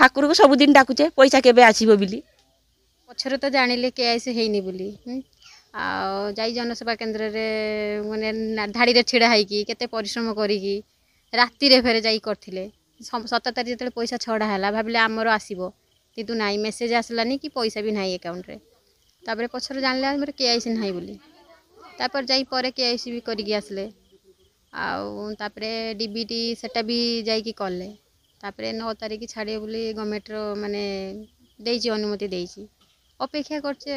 ठाकुर को सबुदिन डाकुचे पैसा केबे आसीबो बिली पछरे तो जानिले केआईसी हेइनी बोली आ जाई जनसेवा केन्द्र रे माने धाड़ी रे छिड़ा हाइकी केते परिश्रम करिकी राति रे फेरे जाई करथिले 17 तारिख जते पैसा छड़ा हला भाबिले हमरो आसीबो किंतु नाई मेसेज आसलानी कि पैसा भी नाई अकाउंट रे तापरे पछरे जानले हमर केआईसी नाही बोली तापर जाई परे केआईसी भी करिकी आसले आउ तापरे डीबीटी सेटा भी जाई की करले तापरे 9 तारिख छाड़े बोली गवर्नमेंट रो माने देइची अनुमति देइची अपेक्षा करछे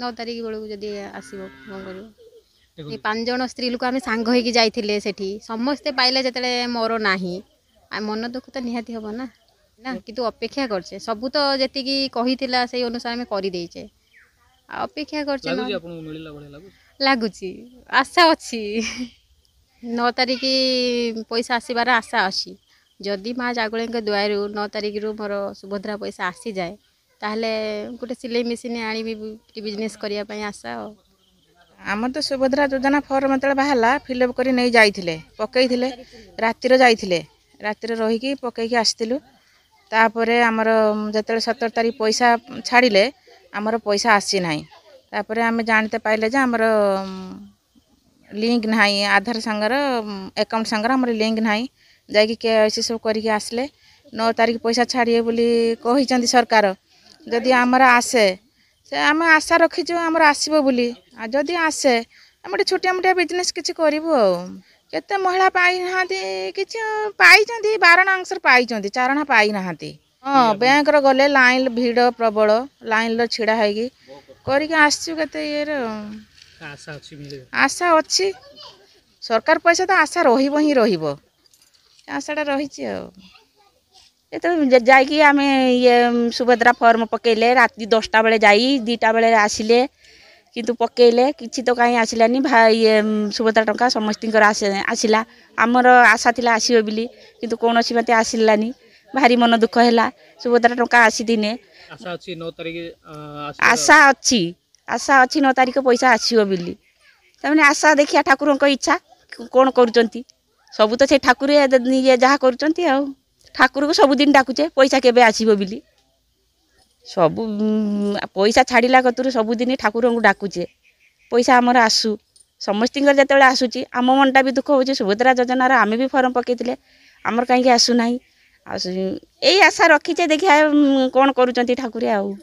9 तारिख बेलू जदि आसीबो कोन करियो ए 5 जण स्त्री लोक आमे सांग होई की जाइथिले सेठी समस्ते पाइले जतले मोर नाही आ मन दुख तो निहाती हबो ना ना किंतु अपेक्षा करछे सब तो जति की कहिथिला सेही अनुसार आमे करि देइछे आ अपेक्षा करछे लागुची आपन मिलिला बळे लागुची आशा अछि 9 तारिख पैसा आसीबार आशा अछि जदि माँ जागुले दुआरू 9 तारिख रु मोर सुभद्रा पैसा आसी जाए ताहले गोटे सिलाई मेसीन आनी बिजनेस करिया पई आशा आम तो सुभद्रा योजना फॉर्म जो बाहर फिलअप कर नहीं जाइए पकईले रातिर जाइए रातिर रहीकि पकईकी आसलु तापर आमर जो 17 तारिख पैसा छाड़िले आमर पैसा आसी ना तापर आम जानते पाइले जे आमर लिंक ना आधार सांगर अकाउंट सांगर आमर लिंक ना जाकि केआईसी सब करके आसले 9 तारिख पैसा छाड़िए बोली कही सरकार जदि आमर आसे से आम आशा रखीचु आमर आसबो बोली आ जदि आसे आम गोटे छोटिया मोटिया बिजनेस किसी करूँ केते महिला पाई ना किसी पाई 12 अंशर पाई 4 पाई ना हाँ बैंक रो गले लाइन भिड़ प्रबल लाइन छिड़ा है करके आसचु केते ये आशा अच्छी सरकार पैसा तो आशा रहिबो ही रहिबो आशाटा रही तो जाकि आम ये सुभद्रा फॉर्म पकेले राति 10टा बेले जाई 2टा बेले आसिले किंतु पकेले किसी तो कहीं आसिलानी ये सुभद्रा टंका समस्त आसला आमर आशा थिला आसीबो बिली किंतु कौन मते आसिलानी भारी मन दुख है सुभद्रा टंका आसी दिने आशा अच्छी 9 तारिख पैसा आसीबो बिली तमने आशा देखिया ठाकुर इच्छा कौन करूचंती सब तो से ठाकुर ये जहाँ करूचंती आ ठाकुर को सबुदिन डाकुचे पैसा केबे आसीबो बिली सब पैसा छाड़िला कतुर सबुदिन ठाकुर को डाकुचे पैसा आमर आसू समस्त जो आसूची आम मनटा भी दुख हो सुभद्रा योजनार आम भी फॉर्म पकईले आमर कहीं आसूना यही आशा रखीचे देखिए कौन करूचंती ठाकुर आउ।